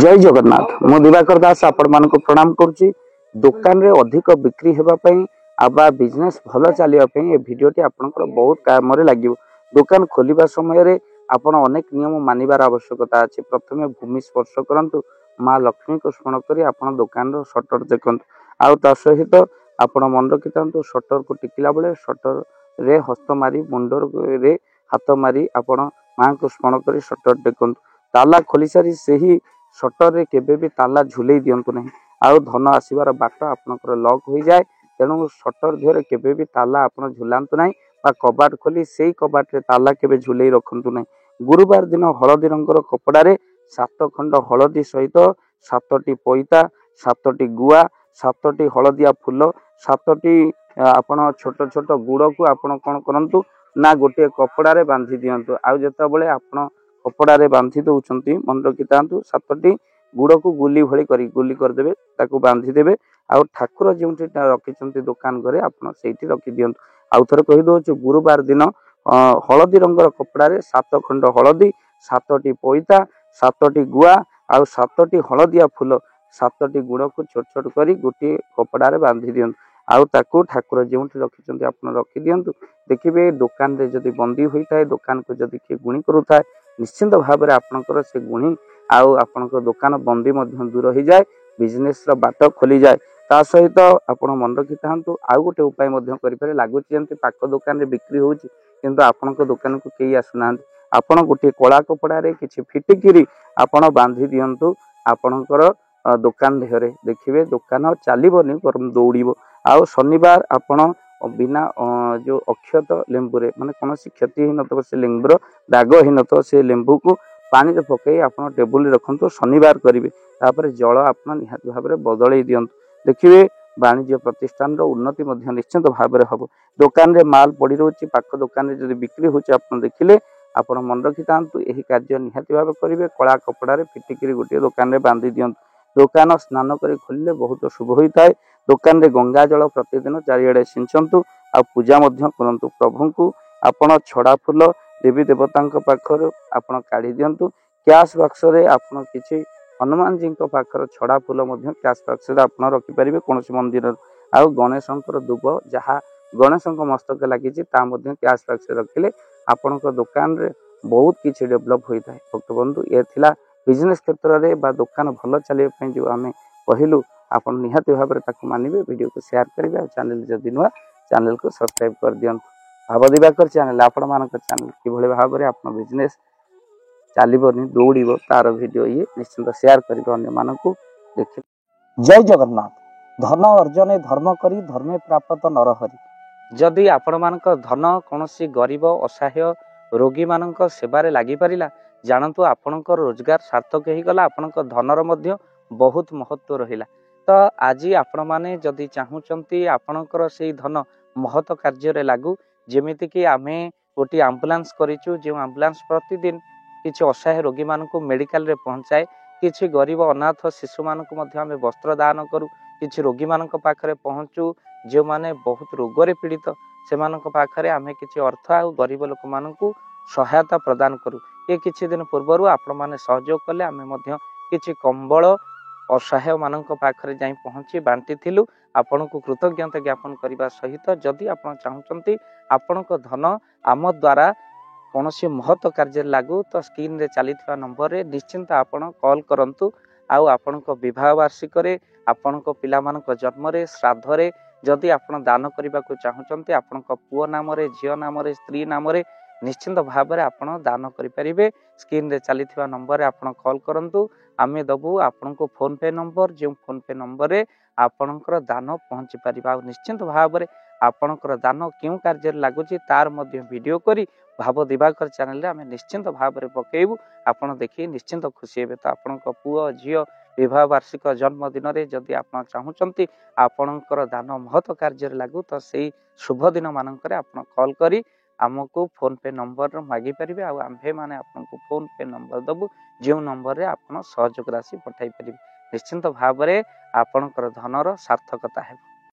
जय जगन्नाथ मु दिवाकर दास आपण मानक प्रणाम करुच्ची। दुकान रे अधिक बिक्री हेबा पई आबा बिजनेस भलो चलिया पई ए वीडियोटी आपनकर बहुत काम रे लागिवो। दुकान खोलिबा समय रे आपण अनेक नियम मानिबार आवश्यकता अछि। प्रथमे भूमि स्पर्श करंतु, माँ लक्ष्मी को स्मरण करी आपण दुकान रो शटर देखंतु। आउ ता सहित आपण मन रखितांतु शटर को टिकिला बेले शटर रे हस्त मारी मुंडर रे हाथ मारी आपण माँ को स्मरण करी शटर देखंतु। ताला खोली सारी सही शटर रे केबे भी ताला झुले दियंतु नहीं। आउ धन आसीबार बाट आपनकर लॉक हो जाए। तेणु शटर देहरे केबे भी ताला आपण झुलांतु नहीं बा कबाट खोली सेही कबाट रे ताला केबे झुले रखंतु नहीं। गुरुवार दिन हलदी रंगर कपड़ा रे 7 खंड हलदी सहित 7टी पईता, 7टी गुआ, 7टी हलदिया फूल, 7टी आपण छोट छोट गुड़ को आपण कोन करंतु ना गोटे कपड़ा रे बांधी दियंतु। आउ जेता बेले आपण कपड़ा रे बांधी दउचंती मन रखि तांतु 7टी गुड़ को गुली भली करी गुली कर देबे, ताकू बांधी देबे। आउ ठाकुर जेउंटी रखिचंती दुकान घरे आपण सेठी रखि दियंतु। आउ थरे कहि दउछु गुरुवार दिन हलदी रंगर कपड़ा रे 7 खंड हलदी, 7टी पईता, 7टी गुआ आउ 7टी हलदिया फूल, 7टी गुड़ को छोट छोट करी गोटे कपड़ा रे बांधी दियंतु। आउ ताकू ठाकुर जेउंटी रखिचंती आपण रखि दियंतु। देखिबे दुकान रे जदि बंदी होई थाए, दुकान को जदि के गुणी करूथाए, निश्चिंत भाव में आपनकर से गुणी आउ आपनकर दुकान बंदी मध्य दूर हो जाए, बिजनेस रो बाट खोली जाए। ता सहित आपण मन रखि थांतु आउ गोटे उपाय मध्य करि पारे। लागुची जेंति पाक दुकान रे बिक्री होउची किंतु आपनकर दुकान को केही आसुनांत, आपण गोटे कला कपड़ा रे किछि फिटिकिरी आपण बांधी दियंतु आपनकर दुकान देहरे। देखिबे दुकान चलीबनी बरम दौड़ीबो। आउ शनिवार आपण बिना जो अक्षत लेंबू रे माने कोनोसी क्षति ही नथबो से लेंबू रो दाग ही नथो से लेंबू को पानी रे पकई आपण टेबुल रखंतु। शनिवार करिवे तापर जल आपण निहाती भाव में बदलई दियंतु। देखिबे वाणिज्य प्रतिष्ठान रो उन्नति मध्य निश्चित भाव में हबो। दुकान रे माल पड़ी रहउची, पाक दुकान रे जदि बिक्री होची आपण देखिले आपण मन रखि तांतु एही कार्य निहाती भाव करिवे। कला कपड़ा रे फिटिकिरी गोटे दुकान रे बांधी दियंतु। दुकान स्नान करी खोलिले बहुत शुभ होइताए। दुकान रे गंगा जल प्रतिदिन चारिआडे सिंचंतु। आ पूजा मध्य करंतु। प्रभु को आपण छड़ा फूल देवी देवतांक पाखर आपण काढ़ी दियंतु। कैश बॉक्स रे आपण किछि हनुमान जी को पाखर छड़ा फूल मध्य कैश बॉक्स रे आपण रखि परिबे कोनोसी मंदिर। आ गणेशंकर दुब जहा गणेशंक मस्तक लागिछि ता मध्य कैश बॉक्स रे रखिले आपनक दुकान रे बहुत किछि डेवलप होइताय। भक्त बंधु ए थिला बिजनेस क्षेत्र रे बा दुकान भलो चले पई जो आमे कहिलु आपण निहाती भाव रे ताकू मानिबे। वीडियो को शेयर करिवे आ चैनल जदि नुआ चैनल को सब्सक्राइब कर दियंतु। भाव दिवाकर चैनल आपण मानक चैनल किभଳି भाव रे आपण बिजनेस चलीबनी दौड़ीबो तार वीडियो ये निश्चिंत शेयर करिवे अन्य मानकू देखि। जय जगन्नाथ। धन अर्जने धर्म करी धर्मे प्राप्त नरहरि। जदि आपण मानक धन कोनोसी गरीब असहाय रोगी मानक सेवारे लागि परिला, जानतु आपणक रोजगार सार्थक ही गला, आपणक धनर मध्य बहुत महत्व रहिला। तो आज आपण माने जदि चाहूचंती आपणकर सेही धन महत कार्य रे लागू, जेमिति कि आमे गोटी एम्बुलेंस करिचु, जे एम्बुलेंस प्रतिदिन किछि असहाय रोगी मानकु मेडिकल रे पहुंचाए, किछि गरीब अनाथ शिशु मानकु मध्य आमे वस्त्र दान करू, किछि रोगी मानक पाखरे पहुंचू जे माने बहुत रोग रे पीड़ित से मानक पाखरे आमे किछि अर्थ आ गरीब लोक मानकु सहायता प्रदान करू। ये किछि दिन पूर्वरु आपण माने सहयोग कले, आमे मध्य किछि कंबल असहाय मानक पाखरे जाई पहुंची बांटी थिलु। आपनको कृतज्ञता ज्ञापन करने सहित जदि आप चाहते आपणक धन आम द्वारा कौन सी महत्व कार्य लागू, तो स्क्रीन रे चली नंबर रे निश्चिंत आपण कॉल करंतु। आउ आपणक विवाह वार्षिक रे, आपणक पिला मानक जन्म रे, श्राद्ध रे जदि आपण दान करने को चाहते, आपणक पुओ नाम रे, झियो नाम रे, स्त्री नाम रे निश्चिंत भाव में आपण दान करें। स्क्रीन रे चली नंबर रे आपण कॉल करंतु। आमे दबु आपनको फोन पे नंबर, जो फोन पे नंबर रे आपणकर दान पहुंची पारिबा। निश्चिंत भाव में आपणकर दान क्यों कार्य लागुची तार मध्य वीडियो करी भाव दिवाकर चैनल रे आमे निश्चिंत भाव में पकेबू। आपण देखि निश्चिंत खुशी हेबे। तो आपणक पुओ झियो विवाह वार्षिक जन्मदिन रे जदि आप चाहूचंती आपणकर दान महत्व कार्य लागू, तो सेही शुभ दिन मानक आपण कॉल करी आमको फोन पे नंबर मागी पारिबे। आ आम्भे माने आपनको फोन पे नंबर दबु, जो नंबर रे आपण सहयोग राशि पठाई पारिबे। निश्चिंत भाव में आपणकर धनर सार्थकता हेबो।